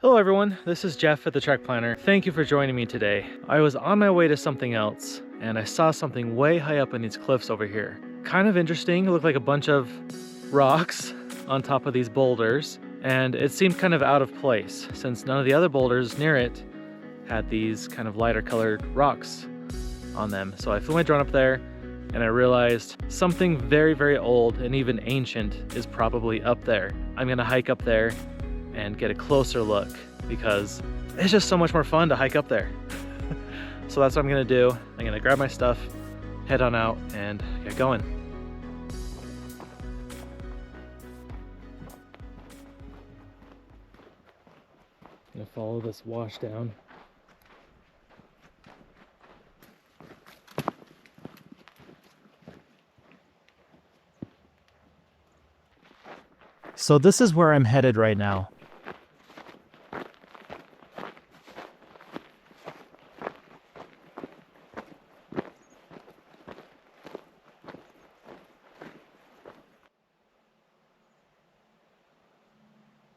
Hello everyone, this is Jeff at the Trek Planner. Thank you for joining me today. I was on my way to something else and I saw something way high up in these cliffs over here. Kind of interesting, it looked like a bunch of rocks on top of these boulders, and it seemed kind of out of place since none of the other boulders near it had these kind of lighter colored rocks on them. So I flew my drone up there and I realized something very, very old and even ancient is probably up there. I'm gonna hike up there and get a closer look because it's just so much more fun to hike up there. So that's what I'm gonna do. I'm gonna grab my stuff, head on out, and get going. I'm gonna follow this wash down. So this is where I'm headed right now.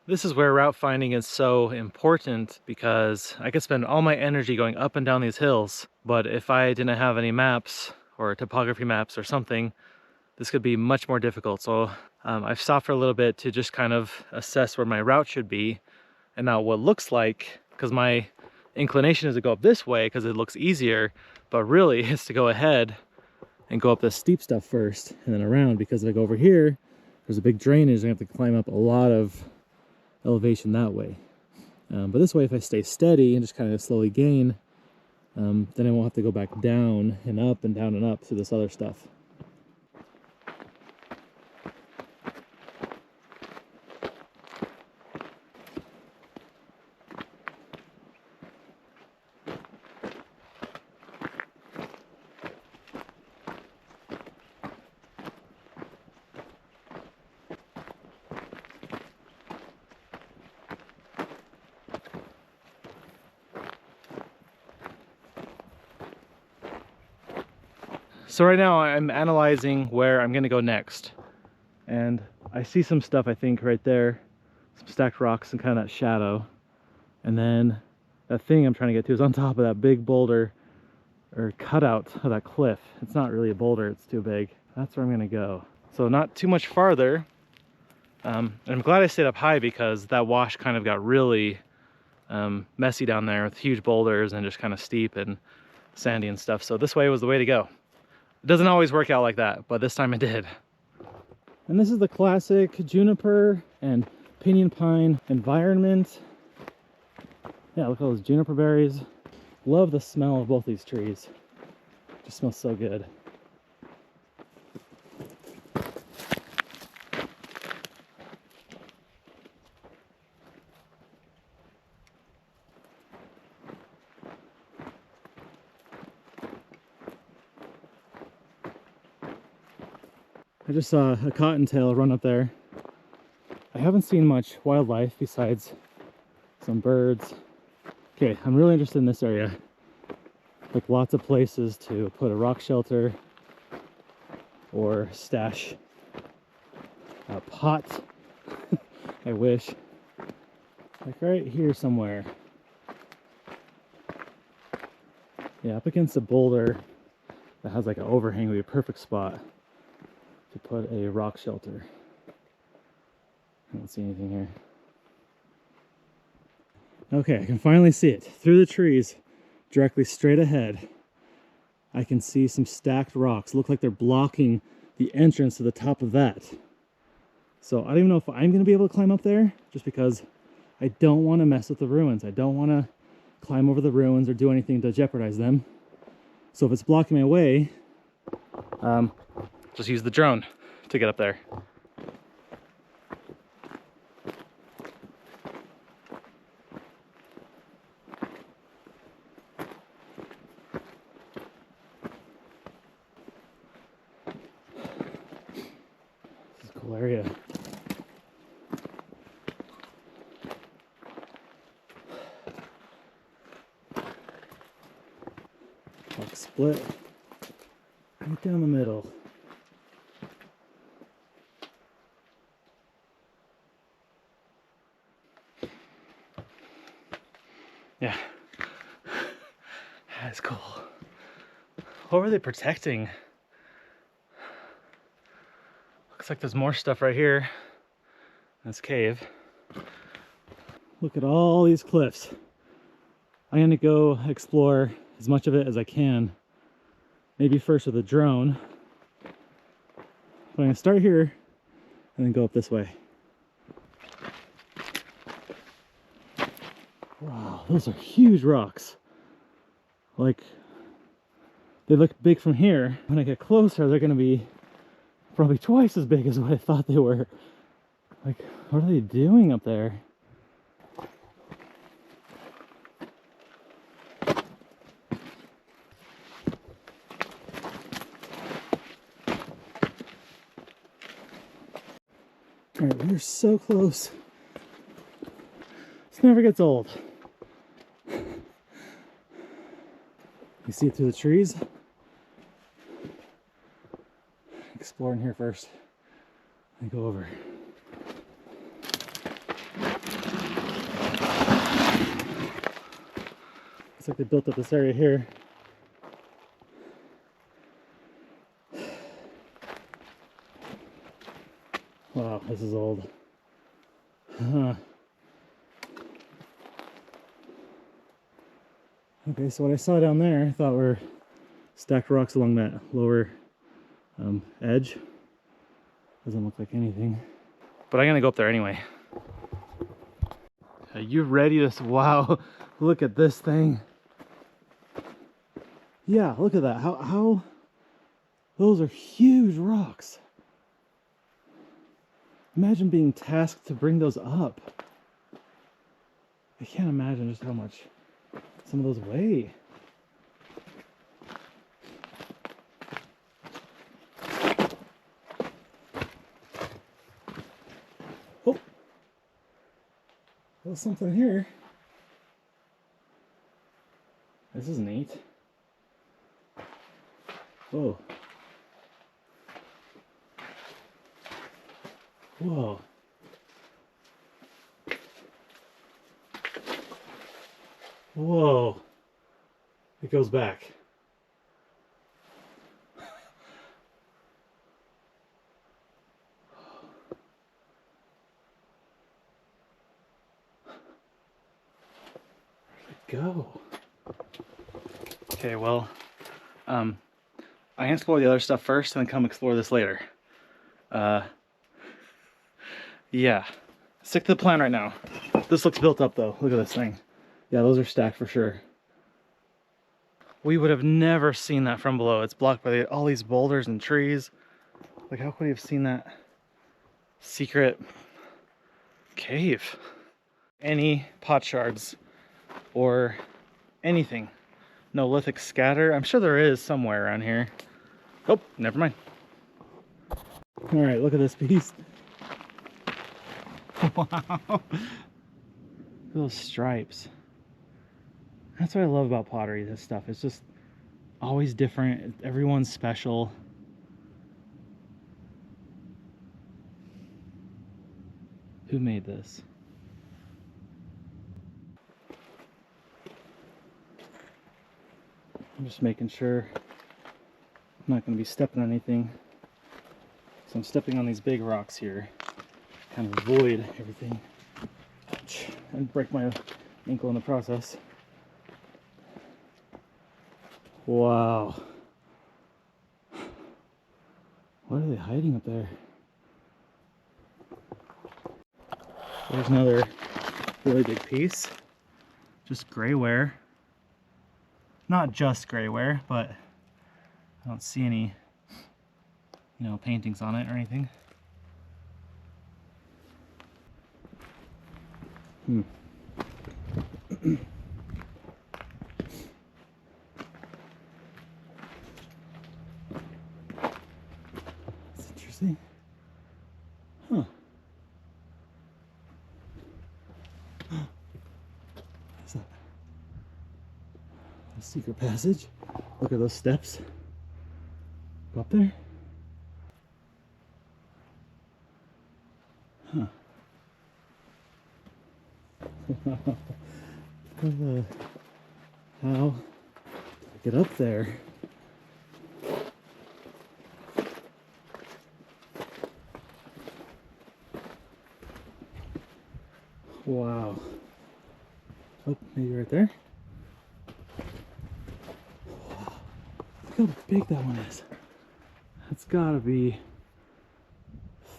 This is where route finding is so important because I could spend all my energy going up and down these hills, but if I didn't have any maps or topography maps or something, this could be much more difficult. So I've stopped for a little bit to just kind of assess where my route should be and now what looks like, because my inclination is to go up this way because it looks easier, but really it's to go ahead and go up the steep stuff first and then around, because if I go over here, there's a big drainage and I have to climb up a lot of elevation that way. But this way, if I stay steady and just kind of slowly gain, then I won't have to go back down and up and down and up through this other stuff. So right now I'm analyzing where I'm gonna go next. And I see some stuff, I think, right there. Some stacked rocks and kind of that shadow. And then that thing I'm trying to get to is on top of that big boulder or cutout of that cliff. It's not really a boulder, it's too big. That's where I'm gonna go. So not too much farther. And I'm glad I stayed up high because that wash kind of got really messy down there with huge boulders and just kind of steep and sandy and stuff. So this way was the way to go. It doesn't always work out like that, but this time it did. And this is the classic juniper and pinyon pine environment. Yeah, look at all those juniper berries. Love the smell of both these trees. Just smells so good. I just saw a cottontail run up there. I haven't seen much wildlife besides some birds. Okay, I'm really interested in this area. Like lots of places to put a rock shelter or stash a pot. I wish. Like right here somewhere. Yeah, up against a boulder that has like an overhang would be a perfect spot to put a rock shelter. I don't see anything here. Okay, I can finally see it. Through the trees, directly straight ahead, I can see some stacked rocks. Look like they're blocking the entrance to the top of that. So I don't even know if I'm gonna be able to climb up there, just because I don't want to mess with the ruins. I don't want to climb over the ruins or do anything to jeopardize them. So if it's blocking my way, just use the drone to get up there. This is a cool area. Like split right down the middle. Yeah. That's cool. What were they protecting? Looks like there's more stuff right here in this cave. Look at all these cliffs. I'm gonna go explore as much of it as I can. Maybe first with a drone. But I'm gonna start here and then go up this way. Wow, those are huge rocks. Like, they look big from here. When I get closer, they're gonna be probably twice as big as what I thought they were. Like, what are they doing up there? All right, we're so close. This never gets old. You see it through the trees? Exploring here first, and go over. Looks like they built up this area here. Wow, this is old. Okay, so what I saw down there, I thought were stacked rocks along that lower edge. Doesn't look like anything. But I'm gonna go up there anyway. Are you ready to, wow, look at this thing. Yeah, look at that. How those are huge rocks. Imagine being tasked to bring those up. I can't imagine just how much some of those weigh. Oh, there's something here. This is neat. Whoa. Whoa. Whoa. It goes back. Where'd it go? Okay, well, I can explore the other stuff first and then come explore this later. Yeah, stick to the plan right now. This looks built up though. Look at this thing. Yeah, those are stacked for sure. We would have never seen that from below. It's blocked by all these boulders and trees. Like, how could we have seen that secret cave? Any pot shards or anything. No lithic scatter. I'm sure there is somewhere around here. Oh, never mind. All right, look at this piece. Wow. Look at those stripes. That's what I love about pottery, this stuff. It's just always different. Everyone's special. Who made this? I'm just making sure I'm not going to be stepping on anything. So I'm stepping on these big rocks here. Kind of avoid everything. Ouch. And break my ankle in the process. Wow. What are they hiding up there? There's another really big piece. Just grayware. Not just grayware, but I don't see any, you know, paintings on it or anything. That's interesting. Huh. What's that? A secret passage. Look at those steps. Go up there. Huh. How to get up there? Wow. Oh, maybe right there. Look how big that one is. That's gotta be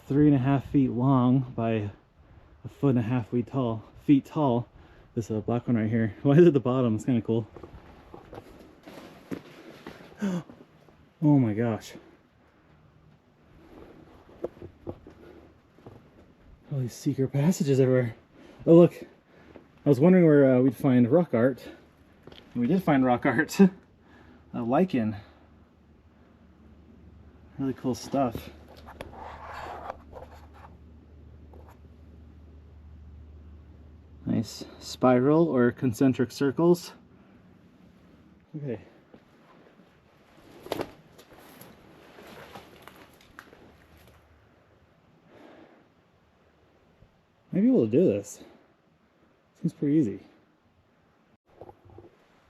3.5 feet long by 1.5 feet tall. This black one right here. Why is it at the bottom? It's kind of cool. Oh my gosh. All these secret passages everywhere. Oh look, I was wondering where we'd find rock art. And we did find rock art. Lichen. Really cool stuff. Nice spiral or concentric circles. Okay. Maybe we'll do this. Seems pretty easy.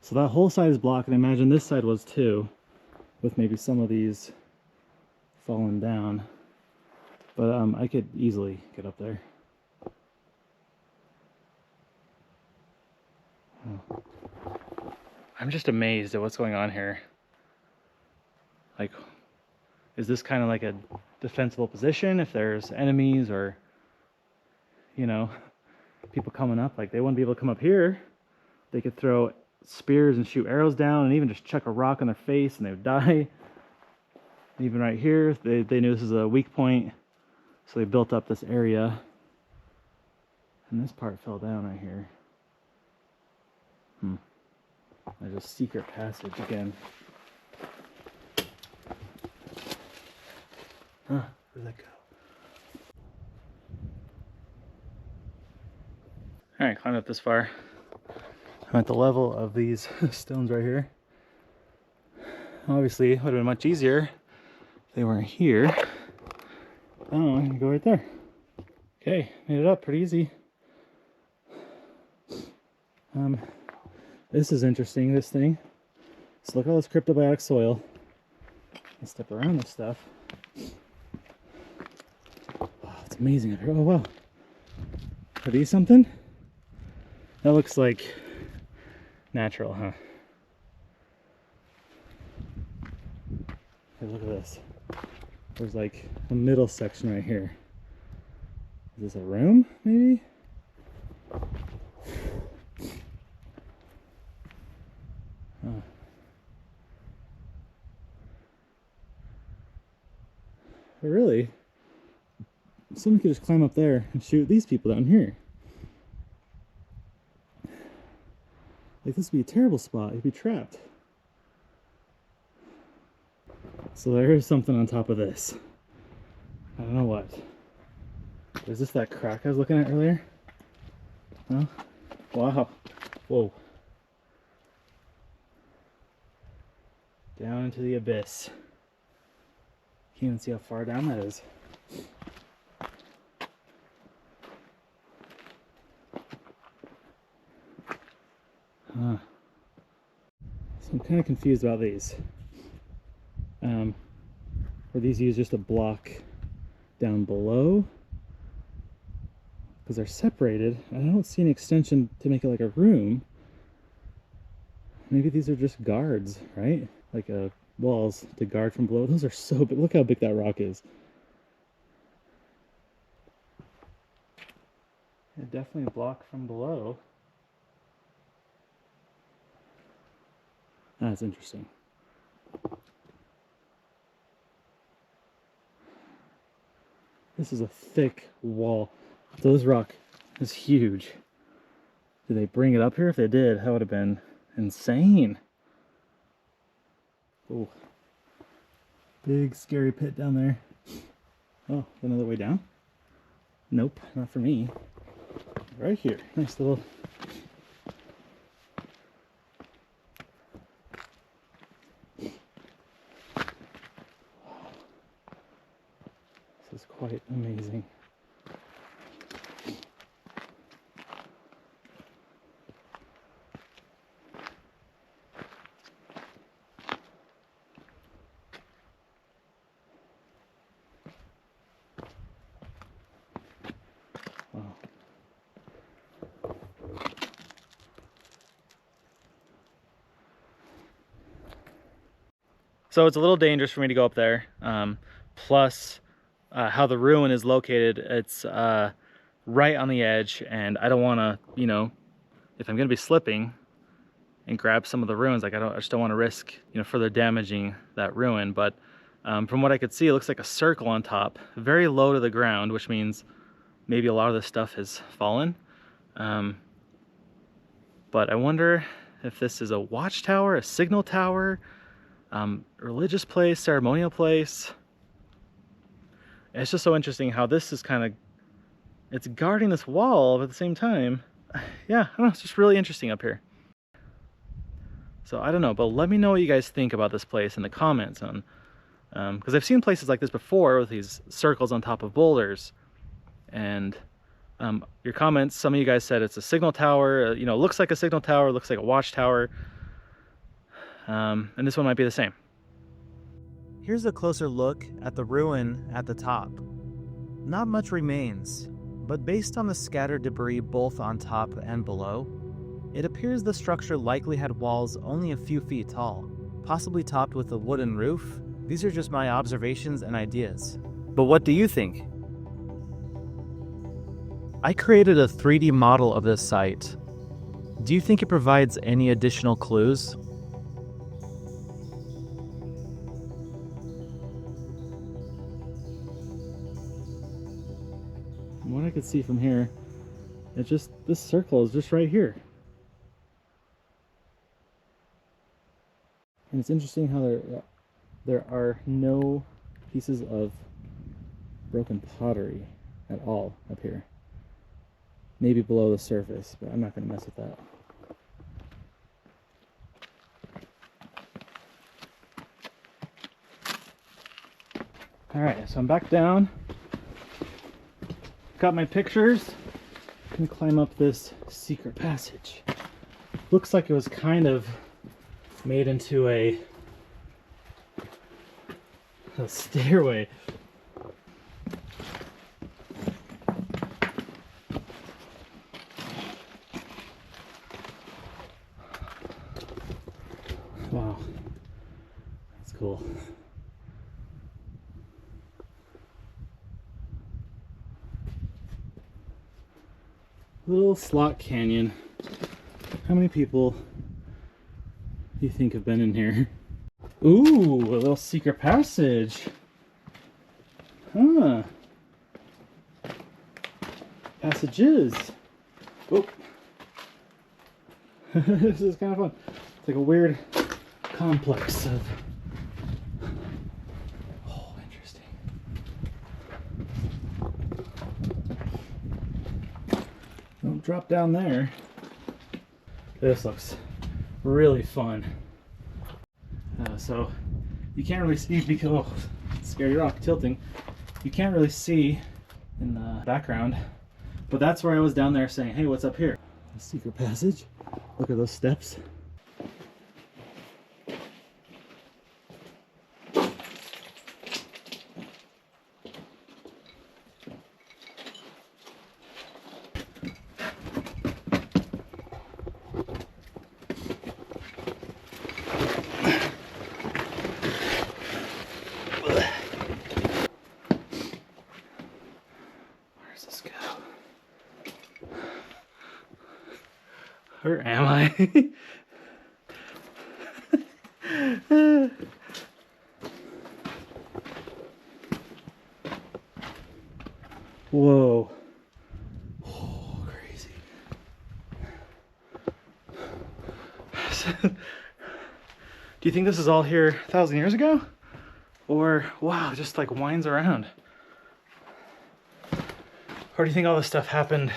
So that whole side is blocked, and I imagine this side was too, with maybe some of these falling down. But I could easily get up there. Oh. I'm just amazed at what's going on here. Like, is this kind of like a defensible position if there's enemies or, you know, people coming up? Like, they wouldn't be able to come up here. They could throw spears and shoot arrows down and even just chuck a rock on their face and they would die. Even right here, they knew this is a weak point, so they built up this area. And this part fell down right here. There's a secret passage again. Huh, where'd that go? Alright, climbed up this far. I'm at the level of these stones right here. Obviously, it would have been much easier if they weren't here. Oh, I can go right there. Okay, made it up pretty easy. This is interesting, this thing. So look at all this cryptobiotic soil. Let's step around this stuff. Oh, it's amazing up here. Oh, wow. Are these something? That looks like natural, huh? Hey, look at this. There's like a middle section right here. Is this a room, maybe? Huh. But really, someone could just climb up there and shoot these people down here. Like, this would be a terrible spot. You'd be trapped. So there is something on top of this. I don't know what. Is this that crack I was looking at earlier? No? Wow. Whoa. Down into the abyss. Can't even see how far down that is. Huh. So I'm kind of confused about these. Were these used just a block down below? Because they're separated. I don't see an extension to make it like a room. Maybe these are just guards, right? Like walls to guard from below. Those are so big. Look how big that rock is. Yeah, definitely a block from below. That's interesting. This is a thick wall. So this rock is huge. Did they bring it up here? If they did, that would have been insane. Oh, big scary pit down there. Oh, another way down? Nope, not for me. Right here, nice little. This is quite amazing. So it's a little dangerous for me to go up there. Plus, how the ruin is located, it's right on the edge, and I don't want to, you know, if I'm going to be slipping and grab some of the ruins, like I just don't want to risk, you know, further damaging that ruin. But from what I could see, it looks like a circle on top, very low to the ground, which means maybe a lot of this stuff has fallen. But I wonder if this is a watchtower, a signal tower, religious place, ceremonial place. It's just so interesting how this is kind of, it's guarding this wall, but at the same time, yeah, I don't know, it's just really interesting up here. So I don't know, but let me know what you guys think about this place in the comments on, because I've seen places like this before with these circles on top of boulders, and your comments, some of you guys said it's a signal tower, you know, looks like a signal tower, looks like a watchtower, and this one might be the same. Here's a closer look at the ruin at the top. Not much remains, but based on the scattered debris both on top and below, it appears the structure likely had walls only a few feet tall, possibly topped with a wooden roof. These are just my observations and ideas. But what do you think? I created a 3D model of this site. Do you think it provides any additional clues? From what I could see from here, this circle is just right here. And it's interesting how there are no pieces of broken pottery at all up here. Maybe below the surface, but I'm not going to mess with that. Alright, so I'm back down. Got my pictures. Can climb up this secret passage. Looks like it was kind of made into a stairway. Wow, that's cool. Little slot canyon. How many people do you think have been in here? Ooh, a little secret passage. Huh. Passages. Oh. This is kind of fun. It's like a weird complex of... Oh, interesting. Don't drop down there. This looks really fun. So you can't really see because, oh, scary rock tilting. You can't really see in the background, but that's where I was down there saying, hey, what's up here? A secret passage. Look at those steps. Where am I? Whoa. Oh, crazy. Do you think this is all here 1,000 years ago? Or, wow, just like winds around? Or do you think all this stuff happened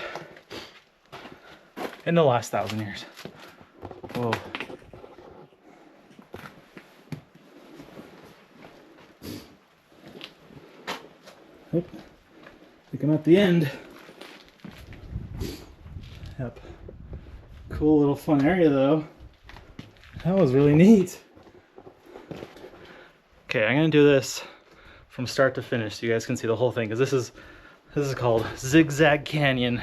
in the last 1,000 years? Whoa. Yep. I think I'm at the end. Yep. Cool little fun area though. That was really neat. Okay, I'm gonna do this from start to finish so you guys can see the whole thing, because this is called Zigzag Canyon.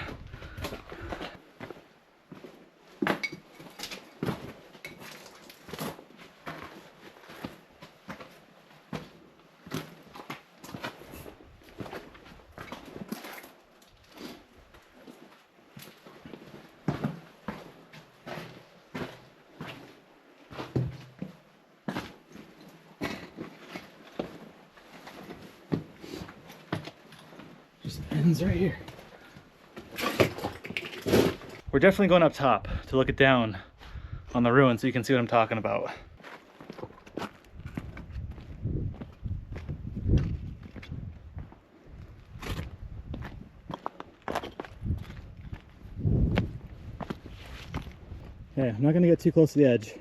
ruins right here. We're definitely going up top to look it down on the ruins so you can see what I'm talking about. Yeah, I'm not gonna get too close to the edge.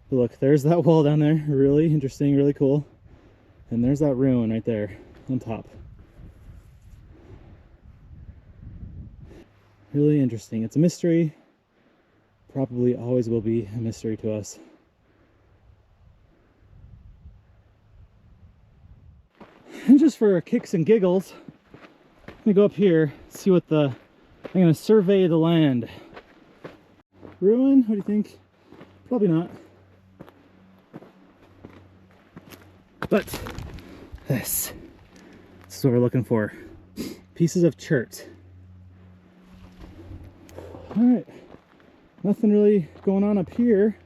But look, there's that wall down there. Really interesting, really cool. And there's that ruin right there on top. Really interesting. It's a mystery. Probably always will be a mystery to us. And just for kicks and giggles, let me go up here, see what I'm gonna survey the land. Ruin? What do you think? Probably not. But this is what we're looking for. Pieces of chert. All right, nothing really going on up here.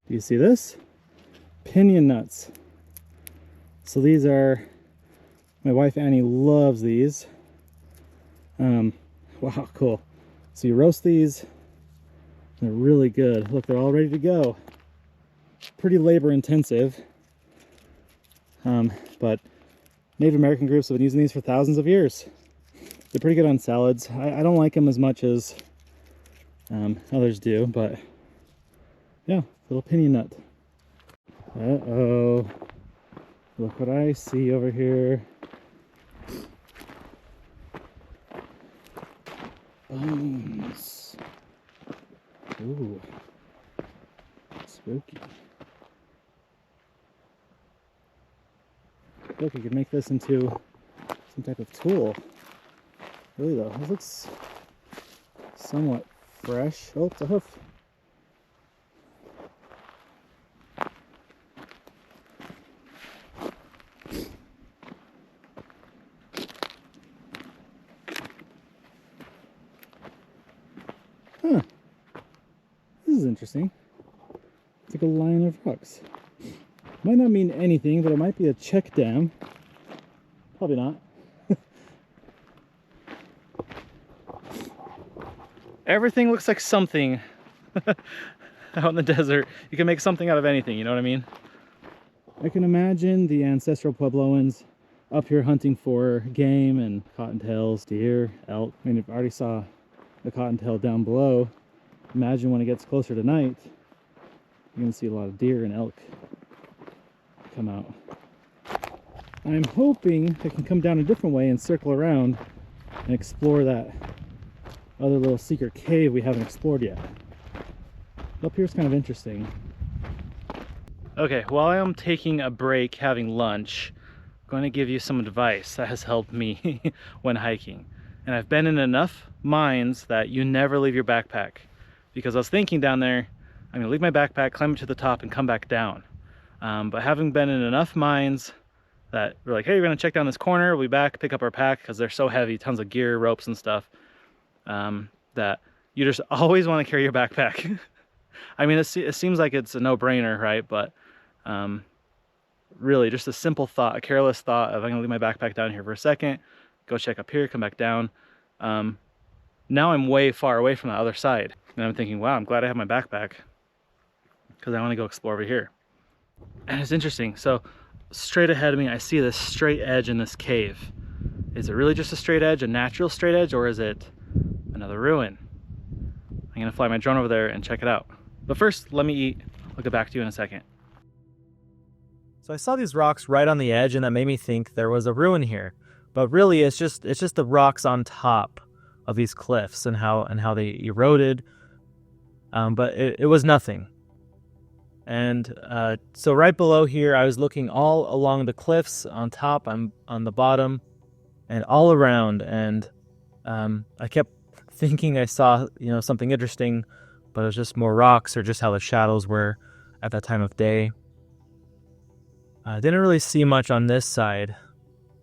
Do you see this? Pinion nuts. So these are, my wife Annie loves these. Wow, cool. So you roast these, they're really good. Look, they're all ready to go. Pretty labor intensive. But Native American groups have been using these for thousands of years. They're pretty good on salads. I don't like them as much as others do, but yeah, little pinion nut. Uh-oh. Look what I see over here. Bones. Ooh. Spooky. Look, you could make this into some type of tool. Really though, this looks somewhat fresh. Oh, it's a hoof. Huh. This is interesting. It's like a line of rocks. Might not mean anything, but it might be a check dam. Probably not. Everything looks like something out in the desert. You can make something out of anything, you know what I mean? I can imagine the ancestral Puebloans up here hunting for game and cottontails, deer, elk. I mean, if I already saw the cottontail down below, imagine when it gets closer to night, you're gonna see a lot of deer and elk come out. I'm hoping I can come down a different way and circle around and explore that other little secret cave we haven't explored yet. Up here's kind of interesting. Okay, while I'm taking a break having lunch, I'm going to give you some advice that has helped me when hiking. And I've been in enough mines that you never leave your backpack. Because I was thinking down there, I'm gonna leave my backpack, climb up to the top and come back down. But having been in enough mines that we're like, hey, we're gonna check down this corner, we'll be back, pick up our pack, because they're so heavy, tons of gear, ropes and stuff, that you just always want to carry your backpack. I mean, it seems like it's a no-brainer, right? But really, just a simple thought, a careless thought of I'm gonna leave my backpack down here for a second, go check up here, come back down. Now I'm way far away from the other side. And I'm thinking, wow, I'm glad I have my backpack because I want to go explore over here. And it's interesting. So straight ahead of me, I see this straight edge in this cave. Is it really just a straight edge, a natural straight edge, or is it another ruin? I'm going to fly my drone over there and check it out. But first, let me eat. I'll get back to you in a second. So I saw these rocks right on the edge, and that made me think there was a ruin here. But really, it's just the rocks on top of these cliffs and how they eroded. But it was nothing. And so right below here, I was looking all along the cliffs, on top, on the bottom, and all around. And I kept thinking I saw something interesting, but it was just more rocks or just how the shadows were at that time of day. I didn't really see much on this side.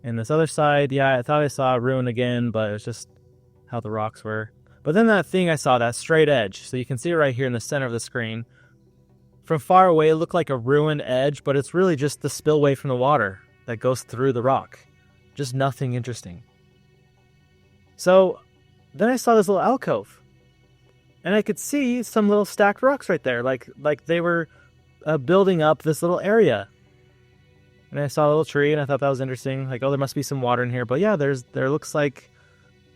And this other side, yeah, I thought I saw a ruin again, but it was just how the rocks were. But then that thing I saw, that straight edge, so you can see it right here in the center of the screen. From far away, it looked like a ruined edge, but it's really just the spillway from the water that goes through the rock. Just nothing interesting. So then I saw this little alcove, and I could see some little stacked rocks right there, like they were building up this little area. And I saw a little tree, and I thought that was interesting. Like, oh, there must be some water in here. But yeah, there looks like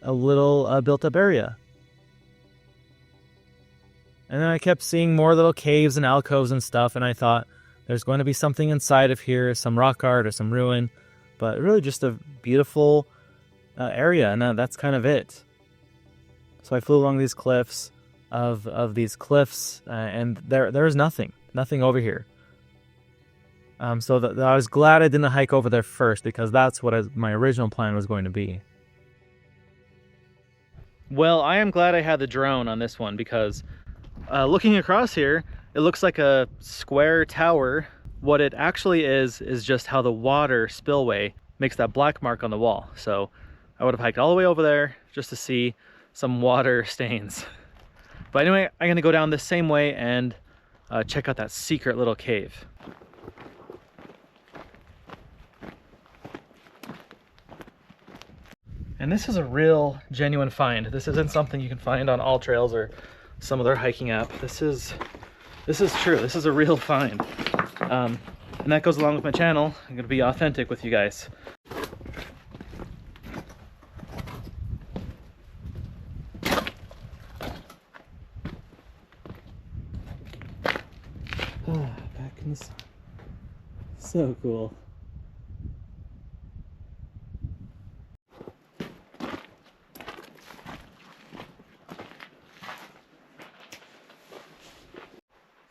a little built-up area. And then I kept seeing more little caves and alcoves and stuff, and I thought there's going to be something inside of here, some rock art or some ruin, but really just a beautiful area, and that's kind of it. So I flew along these cliffs of these cliffs, and there's nothing over here. So I was glad I didn't hike over there first, because that's what my original plan was going to be. Well, I am glad I had the drone on this one, because looking across here, it looks like a square tower. What it actually is just how the water spillway makes that black mark on the wall. So I would have hiked all the way over there just to see some water stains. But anyway, I'm gonna go down the same way and check out that secret little cave. And this is a real genuine find. This isn't something you can find on All Trails or some other hiking app. This is true. This is a real find. And that goes along with my channel. I'm gonna be authentic with you guys. Back in the sun. So cool.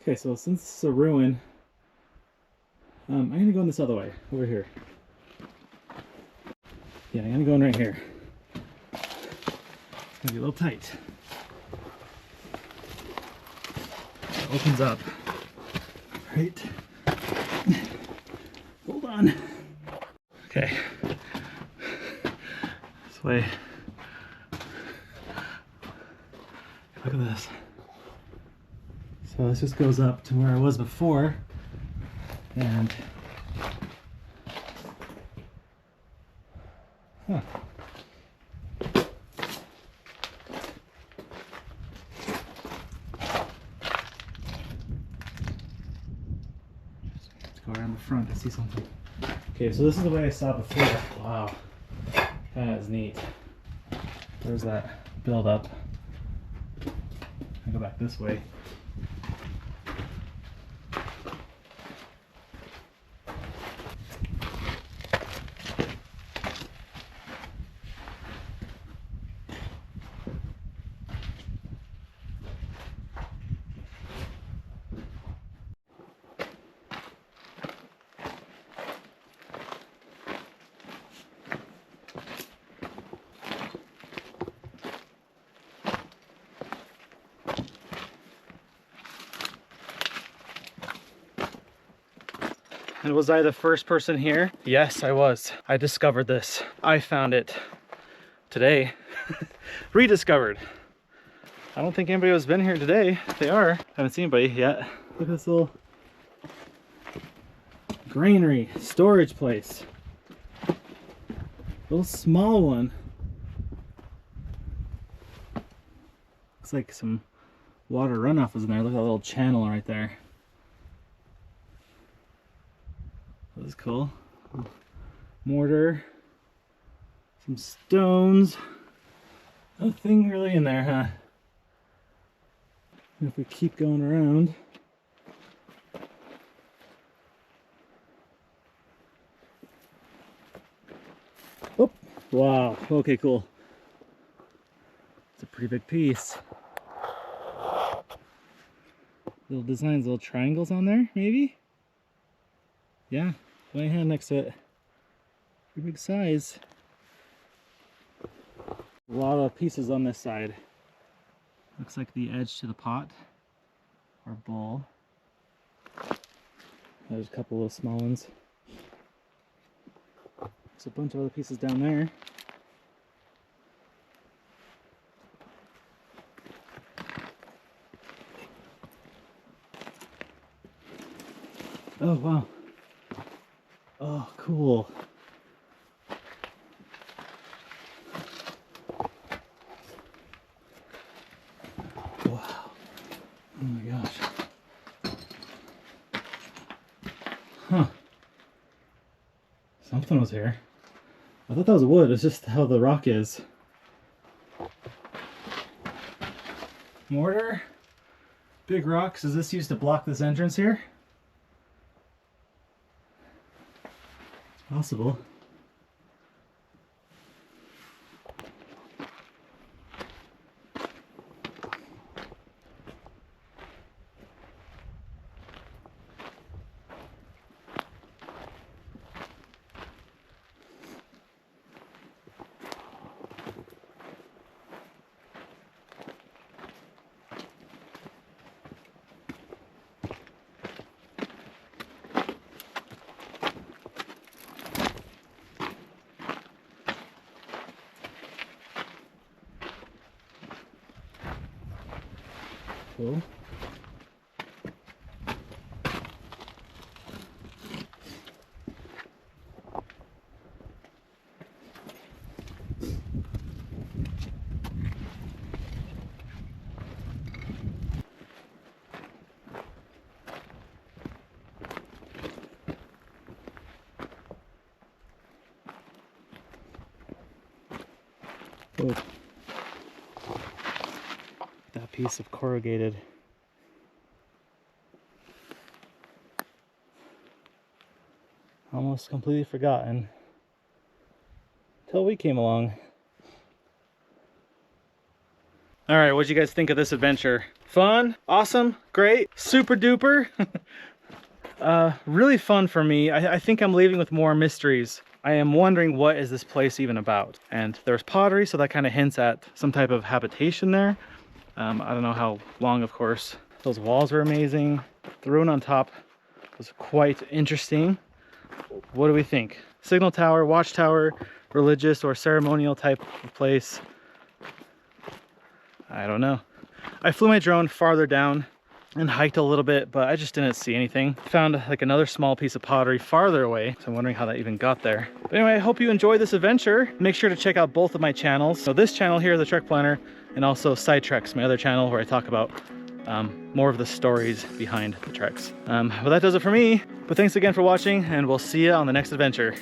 Okay, so since this is a ruin, I'm gonna go in this other way, over here. Yeah, I'm gonna go in right here. It's gonna be a little tight. It opens up. Right. Hold on. Okay. This way. Look at this. So this just goes up to where I was before, and huh. Let's go around the front to see something. Okay, so this is the way I saw it before. Wow, that is neat. There's that build up. I go back this way. And was I the first person here? Yes, I was. I discovered this. I found it today. Rediscovered. I don't think anybody has been here today. If they are, I haven't seen anybody yet. Look at this little granary, storage place. Little small one. Looks like some water runoff was in there. Look at that little channel right there. That was cool. Mortar, some stones. Nothing really in there, huh? And if we keep going around, oh, wow, okay, cool. It's a pretty big piece. Little designs, little triangles on there, maybe? Yeah, put my hand next to it. Pretty big size. A lot of pieces on this side. Looks like the edge to the pot or bowl. There's a couple of small ones. There's a bunch of other pieces down there. Oh, wow. Oh, cool. Oh my gosh. Huh. Something was here. I thought that was wood. It's just how the rock is. Mortar. Big rocks. Is this used to block this entrance here? It's possible. Cool. Cool. That piece of corrugated. Almost completely forgotten until we came along. All right, what'd you guys think of this adventure? Fun? Awesome? Great? Super duper? Really fun for me. I think I'm leaving with more mysteries. I am wondering, what is this place even about? And there's pottery, so that kind of hints at some type of habitation there. I don't know how long, of course. Those walls were amazing. The ruin on top was quite interesting. What do we think? Signal tower, watchtower, religious or ceremonial type of place? I don't know. I flew my drone farther down and hiked a little bit, but I just didn't see anything. Found like another small piece of pottery farther away, so I'm wondering how that even got there. But anyway, I hope you enjoyed this adventure. Make sure to check out both of my channels. So this channel here, the Trek Planner, and also Side Treks, my other channel where I talk about more of the stories behind the treks. Well, that does it for me. But thanks again for watching, and we'll see you on the next adventure.